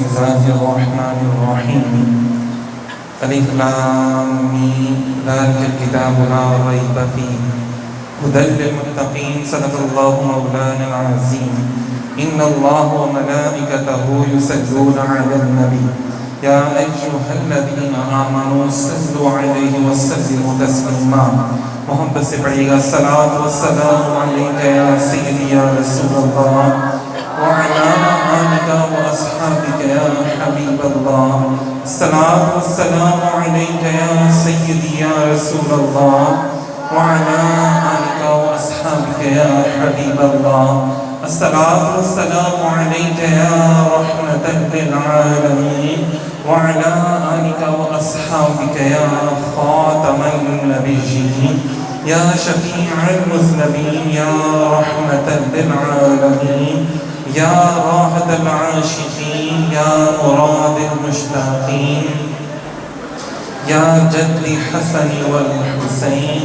بسم الله الرحمن الرحيم ألف لام ميم ذلك الكتاب لا ريب فيه هدى للمتقين صدق الله مولانا العظيم إن الله وملائكته يصلون على النبي يا أيها الذين آمنوا صلوا عليه وسلموا تسليما محبت سے پڑھیے گا الصلاۃ والسلام علیک یا سیدی یا رسول اللہ وعلى آلك وأصحابك يا حبيب الله الصلاة والسلام عليك يا سيدي يا رسول الله وعلى آلك وأصحابك يا حبيب الله الصلاة والسلام عليك يا رحمة للعالمين وعلى آلك وأصحابك يا خاتم النبيين يا شفيع المذنبين يا رحمة للعالمين يا راحة العاشقين يا مراد المشتاقين يا جد حسن والحسين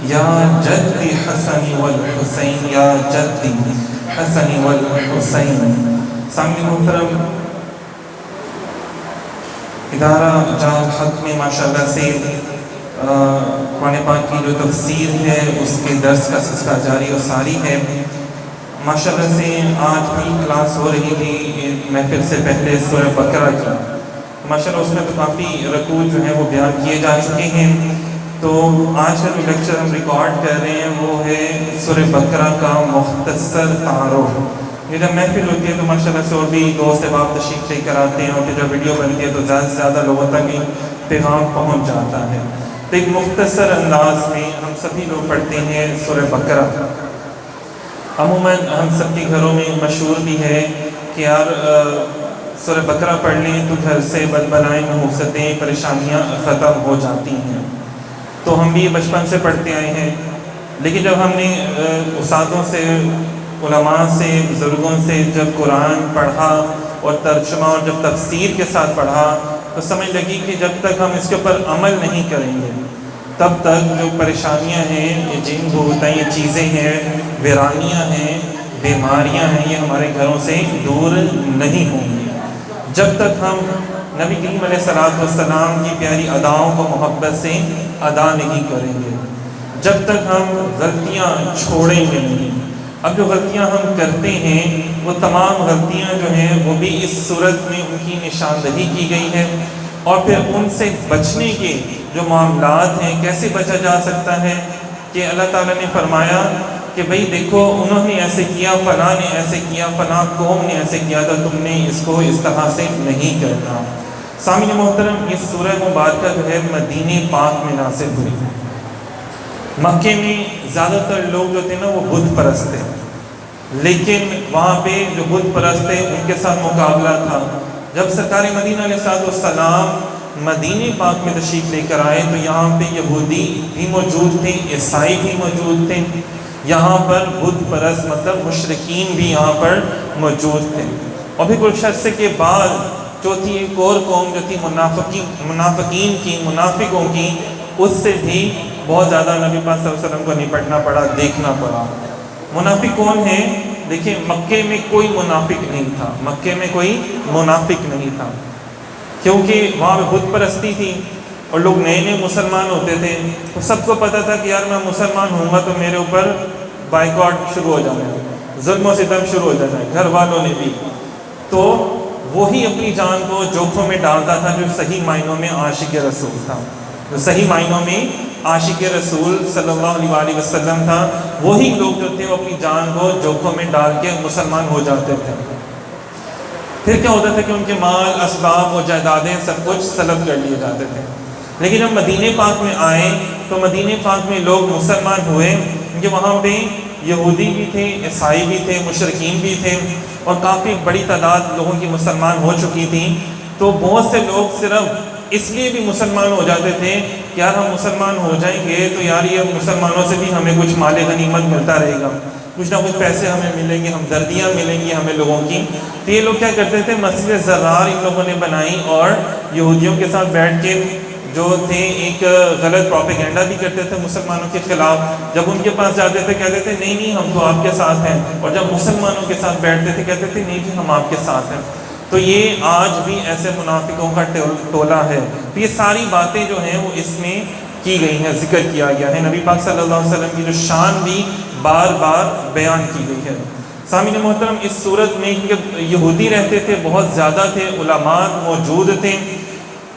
يا جد حسن والحسين يا جد حسن والحسين سامعین محترم، ادارہ جہاں حق میں ماشاءاللہ سے قرآن پاک کی جو تفسیر ہے اس کے درس کا سلسلہ جاری و ساری ہے۔ ماشاءاللہ سے آج بھی کلاس ہو رہی تھی محفل سے پہلے سورہ بقرہ کی، ماشاءاللہ اس میں تو کافی رکوع جو ہیں وہ بیان کیے جا چکے ہیں۔ تو آج کا جو لیکچر ہم ریکارڈ کر رہے ہیں وہ ہے سورہ بقرہ کا مختصر تعارف۔ یہ جب محفل ہوتی ہے تو ماشاءاللہ سے اور بھی دوست احباب تشریف لے کر آتے ہیں، اور پھر جب ویڈیو بنتی ہے تو زیادہ سے زیادہ لوگوں تک پیغام پہنچ جاتا ہے۔ تو ایک مختصر انداز میں ہم سبھی لوگ پڑھتے ہیں سورہ بقرہ۔ عموماً ہم سب کے گھروں میں مشہور بھی ہے کہ یار سورہ بقرہ پڑھ لیں تو گھر سے بد بلائیں نحوستیں پریشانیاں ختم ہو جاتی ہیں۔ تو ہم بھی بچپن سے پڑھتے آئے ہیں، لیکن جب ہم نے استادوں سے، علماء سے، بزرگوں سے جب قرآن پڑھا اور ترجمہ اور جب تفسیر کے ساتھ پڑھا تو سمجھ لگی کہ جب تک ہم اس کے اوپر عمل نہیں کریں گے تب تک جو پریشانیاں ہیں، یہ جن بھوتیں، یہ چیزیں ہیں، ویرانیاں ہیں، بیماریاں ہیں، یہ ہمارے گھروں سے دور نہیں ہوں گی جب تک ہم نبی کریم علیہ السلام کی پیاری اداؤں کو محبت سے ادا نہیں کریں گے، جب تک ہم غلطیاں چھوڑیں گے نہیں۔ اب جو غلطیاں ہم کرتے ہیں وہ تمام غلطیاں جو ہیں وہ بھی اس صورت میں ان کی نشاندہی کی گئی ہے، اور پھر ان سے بچنے کے جو معاملات ہیں کیسے بچا جا سکتا ہے کہ اللہ تعالیٰ نے فرمایا کہ بھئی دیکھو انہوں نے ایسے کیا، فلاں نے ایسے کیا، فلاں قوم نے ایسے کیا تھا، تم نے اس کو اس طرح سے نہیں کرنا۔ سامعین محترم، یہ سورہ مبارکہ جو ہے مدینہ پاک میں نازل ہوئی۔ مکے میں زیادہ تر لوگ جو تھے نا وہ بت پرست تھے، لیکن وہاں پہ جو بت پرست تھے ان کے ساتھ مقابلہ تھا۔ جب سرکار مدینہ علیہ السلام مدینہ پاک میں تشریف لے کر آئے تو یہاں پہ یہودی بھی موجود تھے، عیسائی بھی موجود تھے، یہاں پر بت پرست مطلب مشرکین بھی یہاں پر موجود تھے۔ اور پھر کچھ عرصے کے بعد چوتھی ایک اور قوم جو تھی منافقین کی، منافقوں کی، اس سے بھی بہت زیادہ نبی پاک صلی اللہ علیہ وسلم کو نپٹنا پڑا، دیکھنا پڑا۔ منافق کون ہیں؟ دیکھیں مکے میں کوئی منافق نہیں تھا، مکے میں کوئی منافق نہیں تھا، کیونکہ وہاں پہ بت پرستی تھی اور لوگ نئے نئے مسلمان ہوتے تھے تو سب کو پتہ تھا کہ یار میں مسلمان ہوں گا تو میرے اوپر بائیکاٹ شروع ہو جانا ہے، ظلم و ستم شروع ہو جانا ہے، گھر والوں نے بھی۔ تو وہی اپنی جان کو جوکھوں میں ڈالتا تھا جو صحیح معنوں میں عاشق رسول تھا، جو صحیح معنوں میں عاشق رسول صلی اللہ علیہ وسلم تھا۔ وہی لوگ جو تھے وہ اپنی جان کو جوکھوں میں ڈال کے مسلمان ہو جاتے تھے۔ پھر کیا ہوتا تھا کہ ان کے مال، اسباب و جائیدادیں سب کچھ سلب کر لیے جاتے تھے۔ لیکن جب مدینہ پاک میں آئے تو مدینہ پاک میں لوگ مسلمان ہوئے، کیونکہ وہاں پہ یہودی بھی تھے، عیسائی بھی تھے، مشرکین بھی تھے، اور کافی بڑی تعداد لوگوں کی مسلمان ہو چکی تھی۔ تو بہت سے لوگ صرف اس لیے بھی مسلمان ہو جاتے تھے کہ یار ہم مسلمان ہو جائیں گے تو یار یہ مسلمانوں سے بھی ہمیں کچھ مال غنیمت ملتا رہے گا، کچھ نہ کچھ پیسے ہمیں ملیں گے، ہمدردیاں ملیں گی ہمیں لوگوں کی۔ تو یہ لوگ کیا کرتے تھے، مسجد زرار ان لوگوں نے بنائی اور یہودیوں کے ساتھ بیٹھ کے جو تھے ایک غلط پروپیگنڈا بھی کرتے تھے مسلمانوں کے خلاف۔ جب ان کے پاس جاتے تھے کہتے تھے نہیں نہیں ہم تو آپ کے ساتھ ہیں، اور جب مسلمانوں کے ساتھ بیٹھتے تھے کہتے تھے نہیں جی ہم آپ کے ساتھ ہیں۔ تو یہ آج بھی ایسے منافقوں کا ٹولہ ہے. تو یہ ساری باتیں جو ہیں وہ اس میں کی گئی ہیں، ذکر کیا گیا ہے. نبی پاک صلی اللہ علیہ وسلم کی جو شان بھی بار بار بیان کی گئی ہے. سامعین محترم، اس صورت میں کیونکہ یہودی رہتے تھے، بہت زیادہ تھے، علماء موجود تھے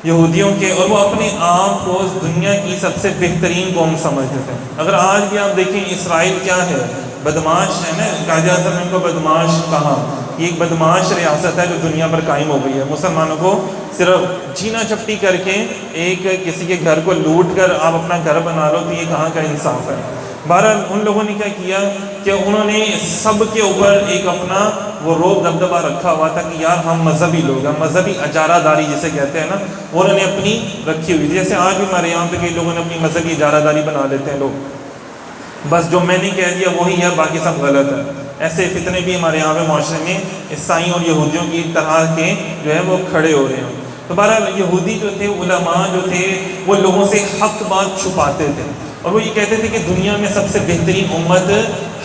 یہودیوں کے، اور وہ اپنے آپ کو دنیا کی سب سے بہترین قوم سمجھتے تھے. اگر آج بھی آپ دیکھیں اسرائیل کیا ہے، بدماش ہے نا، قائد اعظم نے ان کو بدماش کہا. یہ ایک بدماش ریاست ہے جو دنیا پر قائم ہو گئی ہے. مسلمانوں کو صرف چھینا چپٹی کر کے ایک کسی کے گھر کو لوٹ کر آپ اپنا گھر بنا لو، تو یہ کہاں کا انصاف ہے. بہرحال ان لوگوں نے کیا کیا کہ انہوں نے سب کے اوپر ایک اپنا وہ روب دبدبہ رکھا ہوا تھا کہ یار ہم مذہبی لوگ ہیں، مذہبی اجارہ داری جسے کہتے ہیں نا، وہ انہوں نے اپنی رکھی ہوئی. جیسے آج بھی ہمارے یہاں پہ کئی لوگوں نے اپنی مذہبی اجارہ داری بنا لیتے ہیں لوگ، بس جو میں نے کہہ دیا وہی ہے، باقی سب غلط ہے. ایسے فتنے بھی ہمارے یہاں پہ معاشرے میں عیسائیوں اور یہودیوں کی طرح کے جو ہے وہ کھڑے ہو رہے ہیں. تو بہرحال یہودی جو تھے، علماء جو تھے، وہ لوگوں سے حق بات چھپاتے تھے، اور وہ یہ کہتے تھے کہ دنیا میں سب سے بہترین امت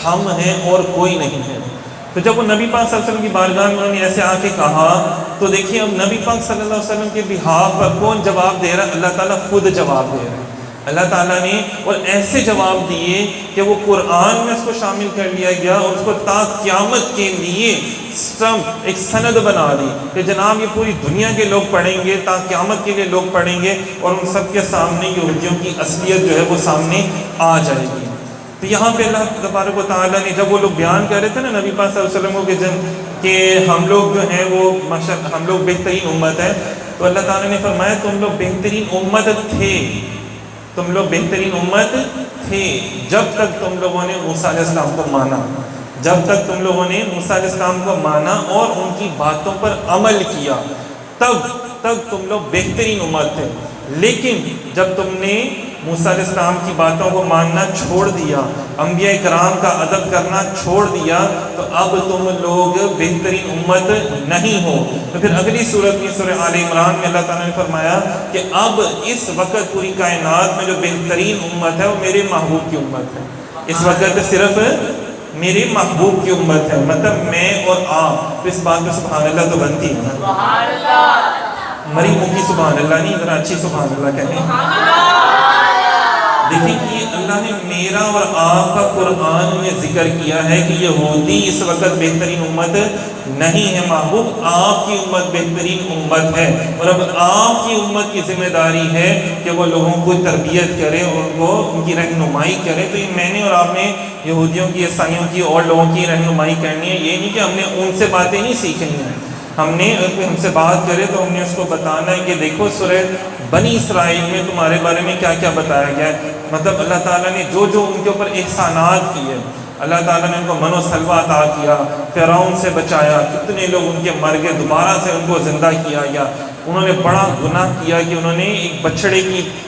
ہم ہیں اور کوئی نہیں ہے. تو جب وہ نبی پاک صلی اللہ علیہ وسلم کی بارگاہ میں انہوں نے ایسے آ کے کہا، تو دیکھیے اب نبی پاک صلی اللہ علیہ وسلم کے بہاف پر کون جواب دے رہا ہے؟ اللہ تعالیٰ خود جواب دے رہا ہے. اللہ تعالیٰ نے اور ایسے جواب دیے کہ وہ قرآن میں اس کو شامل کر لیا گیا، اور اس کو تا قیامت کے لیے ایک سند بنا دی کہ جناب یہ پوری دنیا کے لوگ پڑھیں گے، تا قیامت کے لیے لوگ پڑھیں گے، اور ان سب کے سامنے یہودیوں کی اصلیت جو ہے وہ سامنے آ جائے گی. تو یہاں پہ اللہ تبارک و تعالیٰ نے جب وہ لوگ بیان کر رہے تھے نا نبی پاک صلی اللہ علیہ وسلم کو کہ ہم لوگ جو ہیں وہ ہم لوگ بہترین امت ہے، تو اللہ تعالیٰ نے فرمایا تم لوگ بہترین امت تھے، تم لوگ بہترین امت تھے جب تک تم لوگوں نے موسیٰ علیہ السلام کو مانا، جب تک تم لوگوں نے موسیٰ علیہ السلام کو مانا اور ان کی باتوں پر عمل کیا، تب تک تم لوگ بہترین امت تھے. لیکن جب تم نے موسیٰ علیہ السلام کی باتوں کو ماننا چھوڑ دیا، انبیاء کرام کا ادب کرنا چھوڑ دیا، تو اب تم لوگ بہترین امت نہیں ہو. تو پھر اگلی سورت میں سورہ آل عمران میں اللہ تعالیٰ نے فرمایا کہ اب اس وقت پوری کائنات میں جو بہترین امت ہے وہ میرے محبوب کی امت ہے. اس وقت صرف میرے محبوب کی امت ہے، مطلب میں اور آپ. تو اس بات پہ سبحان اللہ تو بنتی ہے نا، سبحان اللہ، مری منہ کی سبحان اللہ نہیں، ذرا اچھی سبحان اللہ کہیں. دیکھیں کہ اللہ نے میرا اور آپ کا قرآن میں ذکر کیا ہے کہ یہودی اس وقت بہترین امت نہیں ہے، محبوب آپ کی امت بہترین امت ہے. اور اب آپ کی امت کی ذمہ داری ہے کہ وہ لوگوں کو تربیت کرے اور وہ ان کی رہنمائی کرے. تو یہ میں نے اور آپ نے یہودیوں کی، عیسائیوں کی اور لوگوں کی رہنمائی کرنی ہے. یہ نہیں کہ ہم نے ان سے باتیں نہیں سیکھنی ہیں، ہم نے اگر کوئی ہم سے بات کرے تو ہم نے اس کو بتانا ہے کہ دیکھو سورہ بنی اسرائیل میں تمہارے بارے میں کیا کیا بتایا گیا ہے. مطلب اللہ تعالیٰ نے جو جو ان کے اوپر احسانات کیے، اللہ تعالیٰ نے ان کو من و سلوہ عطا کیا، فرعون سے بچایا، کتنے لوگ ان کے مر گئے، دوبارہ سے ان کو زندہ کیا گیا. انہوں نے بڑا گناہ کیا کہ انہوں نے ایک بچڑے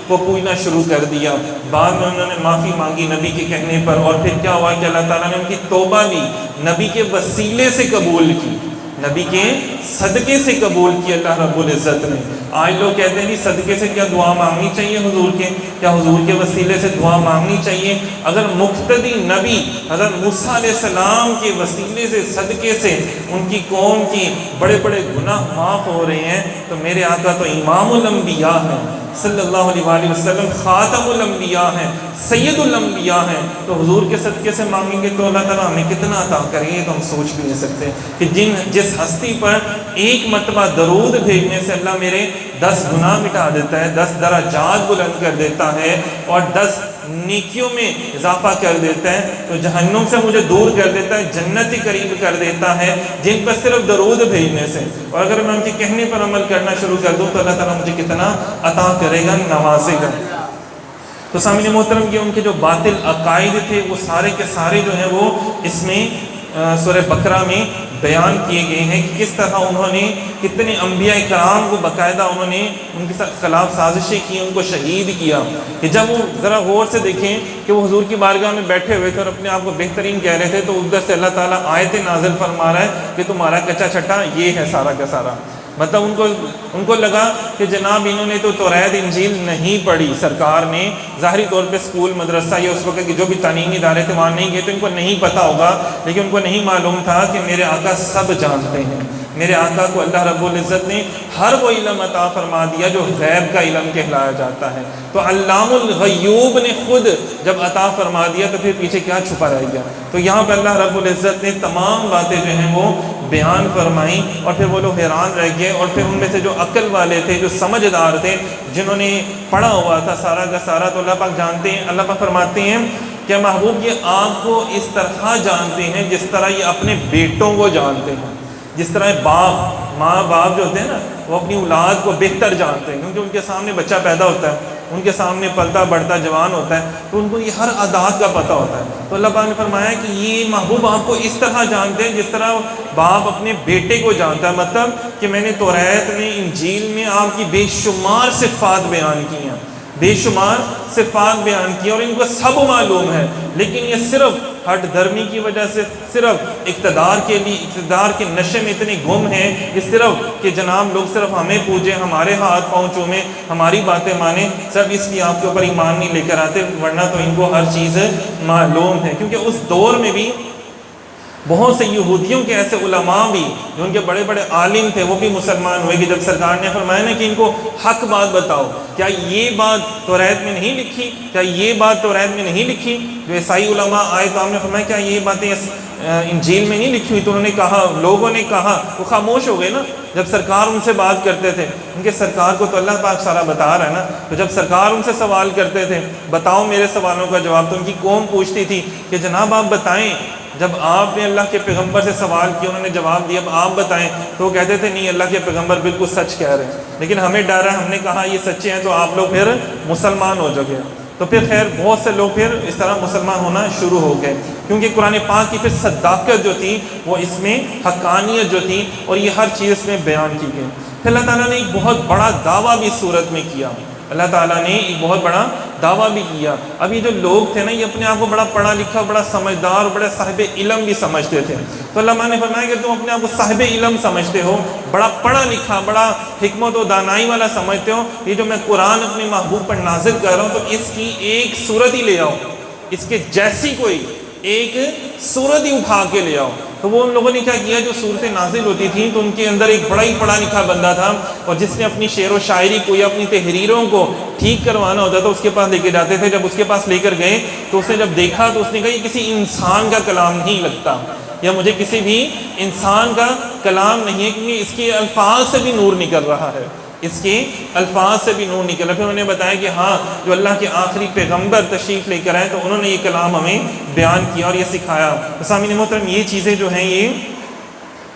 کو پوجنا شروع کر دیا. بعد میں انہوں نے معافی مانگی نبی کے کہنے پر، اور پھر کیا ہوا کہ اللہ تعالیٰ نے ان کی توبہ بھی نبی کے وسیلے سے قبول کی، نبی کے صدقے سے قبول کی اللہ رب العزت نے. آج لوگ کہتے ہیں کہ صدقے سے کیا دعا مانگنی چاہیے حضور کے، کیا حضور کے وسیلے سے دعا مانگنی چاہیے؟ اگر مقتدی نبی حضرت موسیٰ علیہ السلام کے وسیلے سے، صدقے سے ان کی قوم کی بڑے بڑے گناہ معاف ہو رہے ہیں، تو میرے آقا تو امام الانبیاء ہیں صلی اللہ علیہ وآلہ وسلم، خاتم الانبیاء ہیں، سید الانبیاء ہیں. تو حضور کے صدقے سے مانگیں گے تو اللہ تعالیٰ ہمیں کتنا عطا کریں گے تو ہم سوچ بھی نہیں سکتے کہ جس ہستی پر ایک مرتبہ درود بھیجنے سے اللہ میرے 10 گناہ مٹا دیتا ہے، 10 درجات بلند کر دیتا ہے، اور 10 نیکیوں میں اضافہ کر دیتا ہے، تو جہنم سے مجھے دور کر دیتا ہے، جنت قریب کر دیتا ہے جن پر صرف درود بھیجنے سے. اور اگر میں ان کے کہنے پر عمل کرنا شروع کر دوں تو اللہ تعالیٰ مجھے کتنا عطا کرے گا، نوازے گا. تو سامعین محترم، یہ ان کے جو باطل عقائد تھے وہ سارے کے سارے جو ہیں وہ اس میں سورہ بقرہ میں بیان کیے گئے ہیں کہ کس طرح انہوں نے کتنے انبیاء کرام کو باقاعدہ انہوں نے ان کے ساتھ خلاف سازشیں کی، ان کو شہید کیا. کہ جب وہ ذرا غور سے دیکھیں کہ وہ حضور کی بارگاہ میں بیٹھے ہوئے تھے اور اپنے آپ کو بہترین کہہ رہے تھے، تو ادھر سے اللہ تعالیٰ آیت نازل فرما رہا ہے کہ تمہارا کچا چھٹا یہ ہے سارا کا سارا. مطلب ان کو لگا کہ جناب انہوں نے تو توریت انجیل نہیں پڑھی، سرکار نے ظاہری طور پہ اسکول مدرسہ یا اس وقت کی جو بھی تعلیمی ادارے تھے وہاں نہیں گئے تو ان کو نہیں پتہ ہوگا، لیکن ان کو نہیں معلوم تھا کہ میرے آقا سب جانتے ہیں، میرے آقا کو اللہ رب العزت نے ہر وہ علم عطا فرما دیا جو غیب کا علم کہلایا جاتا ہے. تو علام الغیوب نے خود جب عطا فرما دیا تو پھر پیچھے کیا چھپا رہ گیا. تو یہاں پہ اللہ رب العزت نے تمام باتیں جو ہیں وہ بیان فرمائیں اور پھر وہ لوگ حیران رہ گئے. اور پھر ان میں سے جو عقل والے تھے، جو سمجھدار تھے، جنہوں نے پڑھا ہوا تھا سارا کا سارا، تو اللہ پاک جانتے ہیں، اللہ پاک فرماتے ہیں کہ محبوب یہ آپ کو اس طرح جانتے ہیں جس طرح یہ اپنے بیٹوں کو جانتے ہیں. جس طرح ماں باپ جو ہوتے ہیں نا، وہ اپنی اولاد کو بہتر جانتے ہیں، کیونکہ ان کے سامنے بچہ پیدا ہوتا ہے، ان کے سامنے پلتا بڑھتا جوان ہوتا ہے، تو ان کو یہ ہر عادات کا پتہ ہوتا ہے. تو اللہ پاک نے فرمایا کہ یہ محبوب آپ کو اس طرح جانتے ہیں جس طرح باپ اپنے بیٹے کو جانتا ہے. مطلب کہ میں نے توریت میں، انجیل میں آپ کی بے شمار صفات بیان کی ہیں، بے شمار صفات بیان کی، اور ان کو سب معلوم ہے، لیکن یہ صرف ہٹ دھرمی کی وجہ سے، صرف اقتدار کے لیے، اقتدار کے نشے میں اتنے گم ہیں کہ صرف کہ جناب لوگ صرف ہمیں پوجیں، ہمارے ہاتھ پاؤں چومیں، ہماری باتیں مانیں، سب اس کی آپ کے اوپر ایمان نہیں لے کر آتے، ورنہ تو ان کو ہر چیز معلوم ہے. کیونکہ اس دور میں بھی بہت سے یہودیوں کے ایسے علماء بھی جو ان کے بڑے بڑے عالم تھے، وہ بھی مسلمان ہوئے کہ جب سرکار نے فرمایا نا کہ ان کو حق بات بتاؤ، کیا یہ بات توریت میں نہیں لکھی، کیا یہ بات توریت میں نہیں لکھی. جو عیسائی علماء آئے تو ہم نے فرمایا کیا یہ باتیں انجیل میں نہیں لکھی ہوئی؟ تو انہوں نے کہا، لوگوں نے کہا، وہ خاموش ہو گئے نا جب سرکار ان سے بات کرتے تھے. ان کے سرکار کو تو اللہ پاک سارا بتا رہا ہے نا. تو جب سرکار ان سے سوال کرتے تھے، بتاؤ میرے سوالوں کا جواب، تو ان کی قوم پوچھتی تھی کہ جناب آپ بتائیں. جب آپ نے اللہ کے پیغمبر سے سوال کیا، انہوں نے جواب دیا، اب آپ بتائیں. تو وہ کہتے تھے نہیں، اللہ کے پیغمبر بالکل سچ کہہ رہے ہیں، لیکن ہمیں ڈر ہے، ہم نے کہا یہ سچے ہیں تو آپ لوگ پھر مسلمان ہو جاؤ گے. تو پھر خیر بہت سے لوگ پھر اس طرح مسلمان ہونا شروع ہو گئے، کیونکہ قرآن پاک کی پھر صداقت جو تھی، وہ اس میں حقانیت جو تھی، اور یہ ہر چیز اس میں بیان کی گئی. پھر اللہ تعالیٰ نے ایک بہت بڑا دعویٰ بھی اس صورت میں کیا. اللہ تعالیٰ نے ایک بہت بڑا دعویٰ بھی کیا. اب یہ جو لوگ تھے نا، یہ اپنے آپ کو بڑا پڑھا لکھا، بڑا سمجھدار، بڑے صاحب علم بھی سمجھتے تھے. تو اللہ نے فرمایا کہ تم اپنے آپ کو صاحب علم سمجھتے ہو، بڑا پڑھا لکھا، بڑا حکمت و دانائی والا سمجھتے ہو، یہ جو میں قرآن اپنے محبوب پر نازل کر رہا ہوں، تو اس کی ایک صورت ہی لے آؤ، اس کے جیسی کوئی ایک صورت ہی اٹھا کے لے آؤ. تو وہ ان لوگوں نے کیا کیا، جو صورتیں نازل ہوتی تھیں تو ان کے اندر ایک بڑا ہی پڑھا لکھا بندہ تھا، اور جس نے اپنی شعر و شاعری کو یا اپنی تحریروں کو ٹھیک کروانا ہوتا تھا اس کے پاس لے کے جاتے تھے. جب اس کے پاس لے کر گئے تو اس نے جب دیکھا تو اس نے کہا یہ کسی انسان کا کلام نہیں لگتا، یا مجھے کسی بھی انسان کا کلام نہیں ہے، کیونکہ اس کے الفاظ سے بھی نور نکل رہا ہے، اس کے الفاظ سے بھی نور نکلا. پھر انہوں نے بتایا کہ ہاں، جو اللہ کے آخری پیغمبر تشریف لے کر آئے تو انہوں نے یہ کلام ہمیں بیان کیا اور یہ سکھایا. سامعین محترم، یہ چیزیں جو ہیں یہ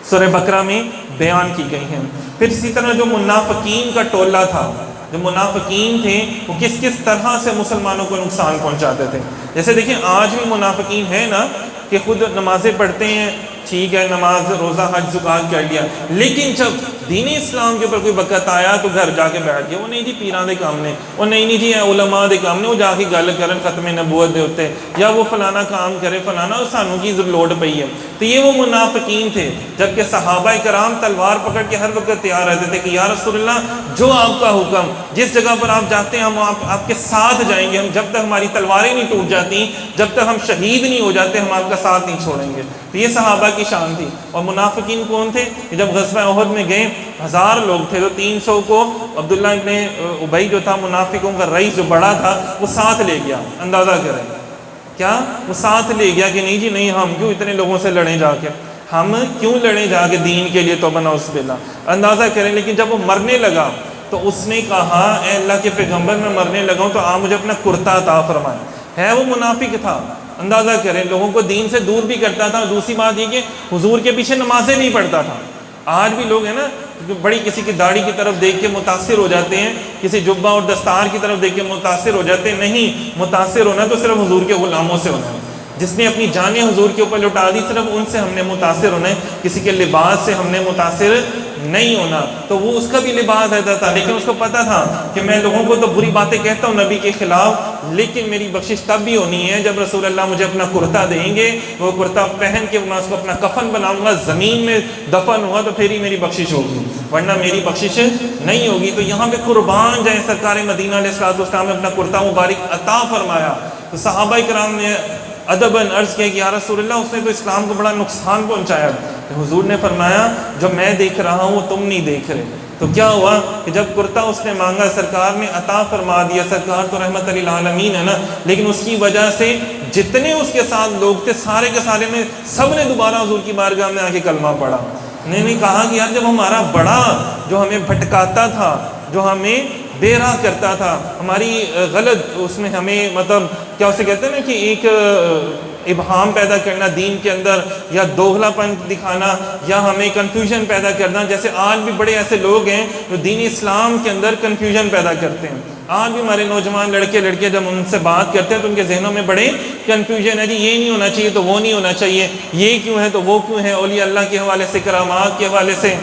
سورہ بقرہ میں بیان کی گئی ہیں. پھر اسی طرح جو منافقین کا ٹولہ تھا، جو منافقین تھے، وہ کس کس طرح سے مسلمانوں کو نقصان پہنچاتے تھے. جیسے دیکھیں آج بھی منافقین ہیں نا، کہ خود نمازیں پڑھتے ہیں، ٹھیک ہے، نماز روزہ حج زکات کر لیا، لیکن جب دین اسلام کے اوپر کوئی وقت آیا تو گھر جا کے بیٹھ گیا. وہ نہیں جی پیراں دے کام نے، وہ نہیں جی علماء دے کام نے، وہ جا کے گل کرن ختم نبوت دے ہوتے، یا وہ فلانا کام کرے فلانا، اور سانوں کی لوڑ پئی ہے. تو یہ وہ منافقین تھے. جبکہ صحابہ کرام تلوار پکڑ کے ہر وقت تیار رہتے تھے کہ یا رسول اللہ، جو آپ کا حکم، جس جگہ پر آپ جاتے ہیں ہم آپ کے ساتھ جائیں گے، ہم جب تک ہماری تلواریں نہیں ٹوٹ جاتی، جب تک ہم شہید نہیں ہو جاتے، ہم آپ کا ساتھ نہیں چھوڑیں گے. تو یہ صحابہ کی شان تھی. اور منافقین کون تھے؟ کہ جب غزوہ احد میں گئے 1000 لوگ تھے، تو 300 کو عبداللہ ابن ابی جو تھا منافقوں کا رئیس جو بڑا تھا، وہ ساتھ لے گیا. اندازہ کریں کیا وہ ساتھ لے گیا کہ نہیں جی نہیں، ہم کیوں اتنے لوگوں سے لڑیں جا کے، ہم کیوں لڑیں جا کے دین کے لیے، توبہ نعوذ باللہ. اندازہ کریں. لیکن جب وہ مرنے لگا تو اس نے کہا اے اللہ کے پیغمبر، میں مرنے لگا ہوں تو آپ مجھے اپنا کرتا عطا فرمائیں. ہے وہ منافق تھا. اندازہ کریں، لوگوں کو دین سے دور بھی کرتا تھا. دوسری بات یہ کہ حضور کے پیچھے نمازیں نہیں پڑھتا تھا. آج بھی لوگ ہیں نا، بڑی کسی کی داڑھی کی طرف دیکھ کے متاثر ہو جاتے ہیں، کسی جبہ اور دستار کی طرف دیکھ کے متاثر ہو جاتے ہیں. نہیں، متاثر ہونا تو صرف حضور کے غلاموں سے ہونا ہے. جس نے اپنی جانیں حضور کے اوپر لٹا دی، صرف ان سے ہم نے متاثر ہونا ہے. کسی کے لباس سے ہم نے متاثر نہیں ہونا. تو وہ اس کا بھی لباس ایسا تھا، لیکن اس کو پتا تھا کہ میں لوگوں کو تو بری باتیں کہتا ہوں نبی کے خلاف، لیکن میری بخشش تب بھی ہونی ہے جب رسول اللہ مجھے اپنا کرتا دیں گے. وہ کرتا پہن کے میں اس کو اپنا کفن بناؤں گا، زمین میں دفن ہوا تو پھر ہی میری بخشش ہوگی، ورنہ میری بخشش نہیں ہوگی. تو یہاں پہ قربان جائیں سرکار مدینہ علیہ الصلوۃ والسلام نے اپنا کرتا مبارک عطا فرمایا. تو صحابہ کرام نے ادباً عرض کیا کہ یا رسول اللہ اس نے تو اسلام کو بڑا نقصان پہنچایا. حضور نے فرمایا جو میں دیکھ رہا ہوں وہ تم نہیں دیکھ رہے. تو کیا ہوا کہ جب کرتا اس نے مانگا سرکار نے عطا فرما دیا. سرکار تو رحمت للعالمین ہے نا, لیکن اس کی وجہ سے جتنے اس کے ساتھ لوگ تھے سارے کے سارے میں سب نے دوبارہ حضور کی بارگاہ میں آ کے کلمہ پڑھا. انہوں نے کہا کہ یار جب ہمارا بڑا جو ہمیں بھٹکاتا تھا, جو ہمیں بے راہ کرتا تھا, ہماری غلط اس میں ہمیں مطلب کیا اسے کہتے ہیں نا کہ ایک ابہام پیدا کرنا دین کے اندر, یا دوغلا پن دکھانا, یا ہمیں کنفیوژن پیدا کرنا. جیسے آج بھی بڑے ایسے لوگ ہیں جو دین اسلام کے اندر کنفیوژن پیدا کرتے ہیں. آج بھی ہمارے نوجوان لڑکے لڑکیاں جب ان سے بات کرتے ہیں تو ان کے ذہنوں میں بڑے کنفیوژن ہے. جی یہ نہیں ہونا چاہیے تو وہ نہیں ہونا چاہیے, یہ کیوں ہے تو وہ کیوں ہے. اولیاء اللہ کے حوالے سے, کرامات کے حوالے سے,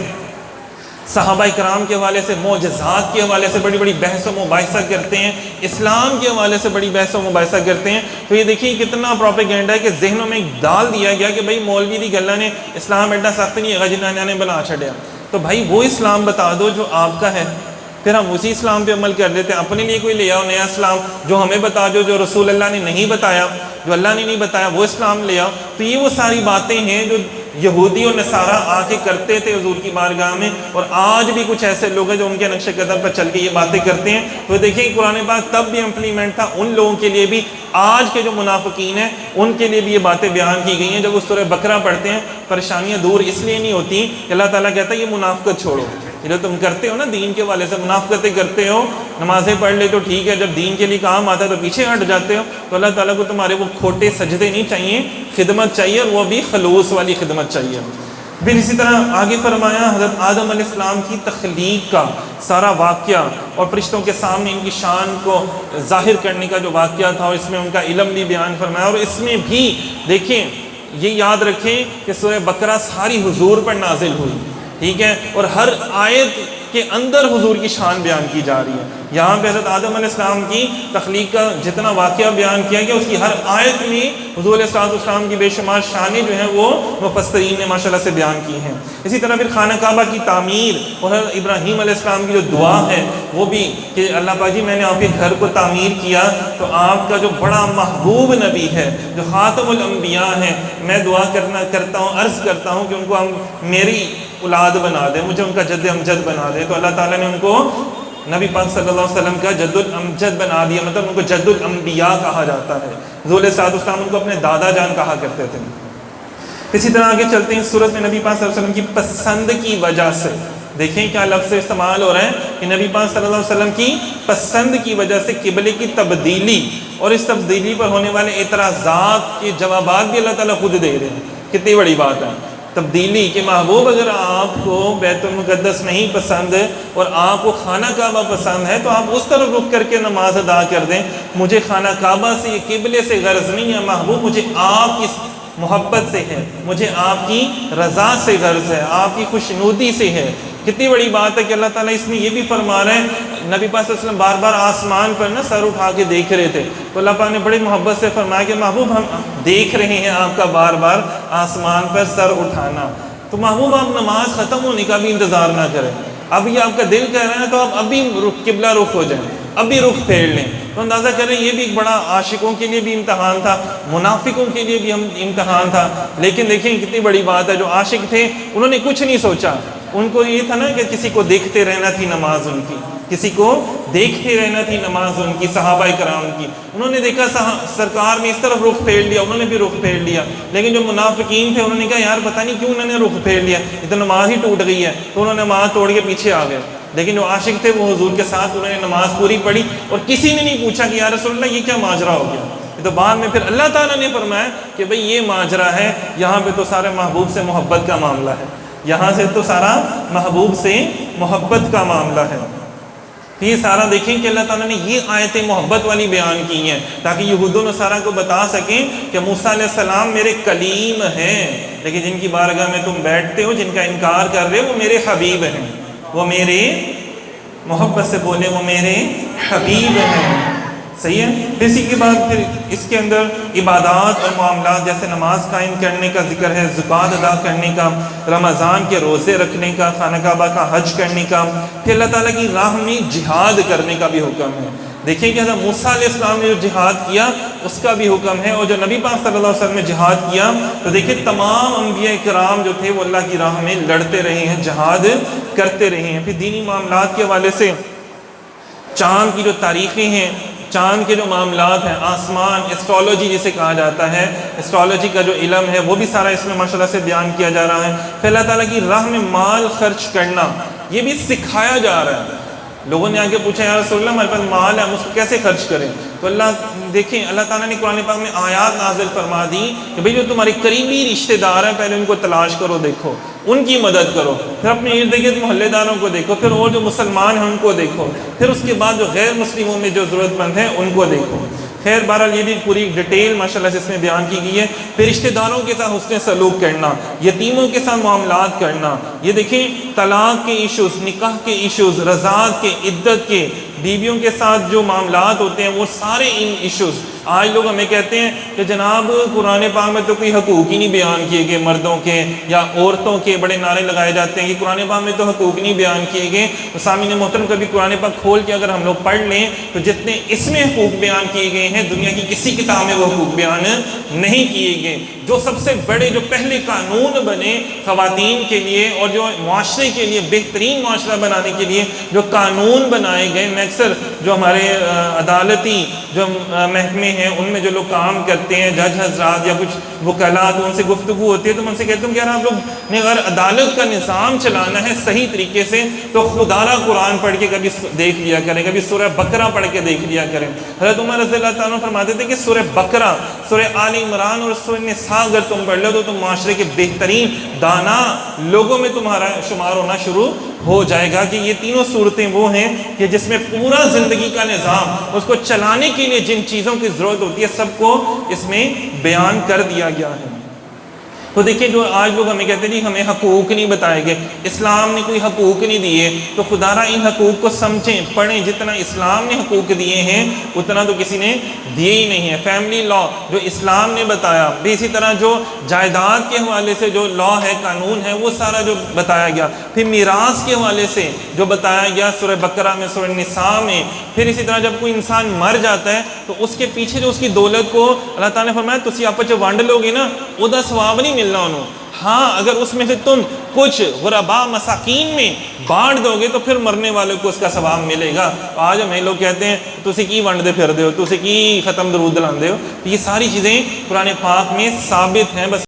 صحابہ کرام کے حوالے سے, معجزات کے حوالے سے بڑی بڑی بحث و مباحثہ کرتے ہیں. اسلام کے حوالے سے بڑی بحث و مباحثہ کرتے ہیں. تو یہ دیکھیے کتنا پروپیگنڈا ہے کہ ذہنوں میں ڈال دیا گیا کہ بھائی مولوی دی گلا نے اسلام ایڈا سخت نہیں ہے جنہوں نے بنا چھڑیا. تو بھائی وہ اسلام بتا دو جو آپ کا ہے, پھر ہم اسی اسلام پہ عمل کر لیتے ہیں. اپنے لیے کوئی لے آؤ نیا اسلام جو ہمیں بتا دو, جو رسول اللہ نے نہیں بتایا, جو اللہ نے نہیں بتایا وہ اسلام لے آؤ. تو یہ وہ ساری باتیں ہیں جو یہودی اور نصارہ آ کے کرتے تھے حضور کی بارگاہ میں, اور آج بھی کچھ ایسے لوگ ہیں جو ان کے نقش قدم پر چل کے یہ باتیں کرتے ہیں. تو دیکھیں قرآن پاک تب بھی امپلیمنٹ تھا ان لوگوں کے لیے بھی, آج کے جو منافقین ہیں ان کے لیے بھی یہ باتیں بیان کی گئی ہیں. جب اس سورہ بقرہ پڑھتے ہیں پریشانیاں دور اس لیے نہیں ہوتی کہ اللہ تعالیٰ کہتا ہے یہ منافقت چھوڑو. جو تم کرتے ہو نا دین کے والے سے, منافقتیں کرتے ہو, نمازیں پڑھ لے تو ٹھیک ہے, جب دین کے لیے کام آتا ہے تو پیچھے ہٹ جاتے ہو. تو اللہ تعالیٰ کو تمہارے وہ کھوٹے سجدے نہیں چاہیے, خدمت چاہیے, اور وہ بھی خلوص والی خدمت چاہیے. پھر اسی طرح آگے فرمایا حضرت آدم علیہ السلام کی تخلیق کا سارا واقعہ اور فرشتوں کے سامنے ان کی شان کو ظاہر کرنے کا جو واقعہ تھا, اور اس میں ان کا علم بھی بیان فرمایا. اور اس میں بھی دیکھیں یہ یاد رکھیں کہ سورہ بقرہ ساری حضور پر نازل ہوئی, ٹھیک ہے, اور ہر آیت کے اندر حضور کی شان بیان کی جا رہی ہے. یہاں پہ حضرت آدم علیہ السلام کی تخلیق کا جتنا واقعہ بیان کیا گیا اس کی ہر آیت میں حضور علیہ السلام کی بے شمار شانیں جو ہیں وہ مفسرین نے ماشاءاللہ سے بیان کی ہیں. اسی طرح پھر خانہ کعبہ کی تعمیر اور حضرت ابراہیم علیہ السلام کی جو دعا ہے وہ بھی کہ اللہ پاک جی میں نے آپ کے گھر کو تعمیر کیا تو آپ کا جو بڑا محبوب نبی ہے جو خاتم الانبیاء ہیں, میں دعا کرتا ہوں, عرض کرتا ہوں کہ ان کو میری اولاد بنا دیں, مجھے ان کا جد امجد بنا دیں. تو اللہ تعالیٰ نے ان کو نبی پاک صلی اللہ علیہ وسلم کا جد الامجد بنا دیا, مطلب ان کو جد الانبیاء کہا جاتا ہے. حضور علیہ السلام ان کو اپنے دادا جان کہا کرتے تھے. اسی طرح آگے چلتے ہیں سورت میں نبی پاک صلی اللہ علیہ وسلم کی پسند کی وجہ سے دیکھیں کیا لفظ استعمال ہو رہا ہے کہ نبی پاک صلی اللہ علیہ وسلم کی پسند کی وجہ سے قبلے کی تبدیلی اور اس تبدیلی پر ہونے والے اعتراضات کے جوابات بھی اللہ تعالیٰ خود دے رہے ہیں. کتنی بڑی بات ہے تبدیلی کہ محبوب اگر آپ کو بیت المقدس نہیں پسند ہے اور آپ کو خانہ کعبہ پسند ہے تو آپ اس طرف رخ کر کے نماز ادا کر دیں. مجھے خانہ کعبہ سے یہ قبلے سے غرض نہیں ہے محبوب, مجھے آپ کی محبت سے ہے, مجھے آپ کی رضا سے غرض ہے, آپ کی خوشنودی سے ہے. کتنی بڑی بات ہے کہ اللہ تعالیٰ اس میں یہ بھی فرما رہے ہیں. نبی پاک صلی اللہ علیہ وسلم بار بار آسمان پر نا سر اٹھا کے دیکھ رہے تھے تو اللہ پاک نے بڑی محبت سے فرمایا کہ محبوب ہم دیکھ رہے ہیں آپ کا بار بار آسمان پر سر اٹھانا, تو محبوب آپ نماز ختم ہونے کا بھی انتظار نہ کریں. اب یہ آپ کا دل کہہ رہا ہے تو آپ ابھی قبلہ رخ ہو جائیں, ابھی رخ پھیر لیں. تو اندازہ کریں یہ بھی ایک بڑا عاشقوں کے لیے بھی امتحان تھا, منافقوں کے لیے بھی امتحان تھا. لیکن دیکھیں کتنی بڑی بات ہے, جو عاشق تھے انہوں نے کچھ نہیں سوچا, ان کو یہ تھا نا کہ کسی کو دیکھتے رہنا تھی نماز ان کی, کسی کو دیکھتے رہنا تھی نماز ان کی, صحابہ کرام کی. انہوں نے دیکھا سرکار میں اس طرف رخ پھیر لیا, انہوں نے بھی رخ پھیر لیا. لیکن جو منافقین تھے انہوں نے کہا یار پتہ نہیں کیوں انہوں نے رخ پھیر لیا, یہ تو نماز ہی ٹوٹ گئی ہے, تو انہوں نے نماز توڑ کے پیچھے آ گئے. لیکن جو عاشق تھے وہ حضور کے ساتھ انہوں نے نماز پوری پڑھی اور کسی نے نہیں پوچھا کہ یا رسول اللہ یہ کیا ماجرا ہو گیا. یہ تو بعد میں پھر اللہ تعالیٰ نے فرمایا کہ بھئی یہ ماجرا ہے, یہاں پہ تو سارے محبوب سے محبت کا معاملہ ہے, یہاں سے تو سارا محبوب سے محبت کا معاملہ ہے. یہ سارا دیکھیں کہ اللہ تعالیٰ نے یہ آیتیں محبت والی بیان کی ہیں تاکہ یہود و نصارہ کو بتا سکیں کہ موسیٰ علیہ السلام میرے کلیم ہیں, لیکن جن کی بارگاہ میں تم بیٹھتے ہو, جن کا انکار کر رہے ہو, وہ میرے حبیب ہیں, وہ میرے محبت سے بولے وہ میرے حبیب ہیں. صحیح ہے. اسی کے بعد پھر اس کے اندر عبادات اور معاملات جیسے نماز قائم کرنے کا ذکر ہے, زکوٰۃ ادا کرنے کا, رمضان کے روزے رکھنے کا, خانہ کعبہ کا حج کرنے کا, پھر اللہ تعالیٰ کی راہ میں جہاد کرنے کا بھی حکم ہے. دیکھیں کہ حضرت موسیٰ علیہ السلام نے جو جہاد کیا اس کا بھی حکم ہے، اور جو نبی پاک صلی اللہ علیہ وسلم نے جہاد کیا تو دیکھیں تمام انبیاء کرام جو تھے وہ اللہ کی راہ میں لڑتے رہے ہیں، جہاد کرتے رہے ہیں۔ پھر دینی معاملات کے حوالے سے چاند کی جو تاریخیں ہیں، چاند کے جو معاملات ہیں، آسمان، اسٹرالوجی جسے کہا جاتا ہے، اسٹرالوجی کا جو علم ہے وہ بھی سارا اس میں ماشاءاللہ سے بیان کیا جا رہا ہے۔ پھر اللہ تعالیٰ کی راہ میں مال خرچ کرنا یہ بھی سکھایا جا رہا ہے۔ لوگوں نے آگے پوچھا یا رسول اللہ ہمارے پاس مال ہے ہم اس کو کیسے خرچ کریں؟ تو دیکھیں اللہ تعالیٰ نے قرآن پاک میں آیات نازل فرما دی کہ بھئی جو تمہارے قریبی رشتہ دار ہیں پہلے ان کو تلاش کرو، دیکھو ان کی مدد کرو، پھر اپنے ارد گرد محلے داروں کو دیکھو، پھر اور جو مسلمان ہیں ان کو دیکھو، پھر اس کے بعد جو غیر مسلموں میں جو ضرورت مند ہیں ان کو دیکھو۔ خیر بہرحال یہ بھی پوری ڈیٹیل ماشاءاللہ سے اس میں بیان کی گئی ہے۔ پھر رشتہ داروں کے ساتھ حسن سلوک کرنا، یتیموں کے ساتھ معاملات کرنا، یہ دیکھیں طلاق کے ایشوز، نکاح کے ایشوز، رضاعت کے، عدت کے، بیویوں کے ساتھ جو معاملات ہوتے ہیں وہ سارے ان ایشوز۔ آج لوگ ہمیں کہتے ہیں کہ جناب قرآن پاک میں تو کوئی حقوق ہی نہیں بیان کیے گئے مردوں کے یا عورتوں کے، بڑے نعرے لگائے جاتے ہیں کہ قرآن پاک میں تو حقوق نہیں بیان کیے گئے۔ سامعین محترم کبھی قرآن پاک کھول کے اگر ہم لوگ پڑھ لیں تو جتنے اس میں حقوق بیان کیے گئے ہیں دنیا کی کسی کتاب میں وہ حقوق بیان نہیں کیے گئے۔ جو سب سے بڑے جو پہلے قانون بنے خواتین کے لیے اور جو معاشرے کے لیے بہترین معاشرہ بنانے کے لیے جو قانون بنائے گئے، میں اکثر جو ہمارے عدالتی جو محکمے ہیں ان میں جو لوگ کام کرتے ہیں، جج حضرات یا کچھ وکلاء، ان سے گفتگو ہوتی ہے تو میں ان سے کہتا ہوں کہ یار آپ لوگ نے اگر عدالت کا نظام چلانا ہے صحیح طریقے سے تو خدا را قرآن پڑھ کے کبھی دیکھ لیا کریں، کبھی سورہ بقرہ پڑھ کے دیکھ لیا کریں۔ حضرت عمر رضی اللہ تعالیٰ فرماتے تھے کہ سورہ بقرہ، سورہ آل عمران اور سورہ نساء اگر تم پڑھ لو تو تم معاشرے کے بہترین دانا لوگوں میں تمہارا شمار ہونا شروع ہو جائے گا۔ کہ یہ تینوں صورتیں وہ ہیں کہ جس میں پورا زندگی کا نظام، اس کو چلانے کے لیے جن چیزوں کی ضرورت ہوتی ہے سب کو اس میں بیان کر دیا گیا ہے۔ تو دیکھیں جو آج لوگ ہمیں کہتے ہیں جی ہمیں حقوق نہیں بتائے گئے، اسلام نے کوئی حقوق نہیں دیے، تو خدا را ان حقوق کو سمجھیں، پڑھیں۔ جتنا اسلام نے حقوق دیے ہیں اتنا تو کسی نے دیے ہی نہیں ہے۔ فیملی لا جو اسلام نے بتایا، بھی اسی طرح جو جائیداد کے حوالے سے جو لا ہے، قانون ہے، وہ سارا جو بتایا گیا۔ پھر میراث کے حوالے سے جو بتایا گیا سورہ بقرہ میں، سورہ نساء میں۔ پھر اسی طرح جب کوئی انسان مر جاتا ہے تو اس کے پیچھے جو اس کی دولت کو اللہ تعالیٰ نے فرمایا تسی آپس جو وانڈ لوگے نا وہ ثواب نہیں ملنا انہوں، ہاں اگر اس میں سے تم کچھ غرباء مساکین میں بانٹ دو گے تو پھر مرنے والے کو اس کا ثواب ملے گا۔ آج ہمیں لوگ کہتے ہیں تسی کی ونڈ دے پھر دے ہو، تسی کی ختم درود دلاندے ہو، یہ ساری چیزیں قرآن پاک میں ثابت ہیں۔ بس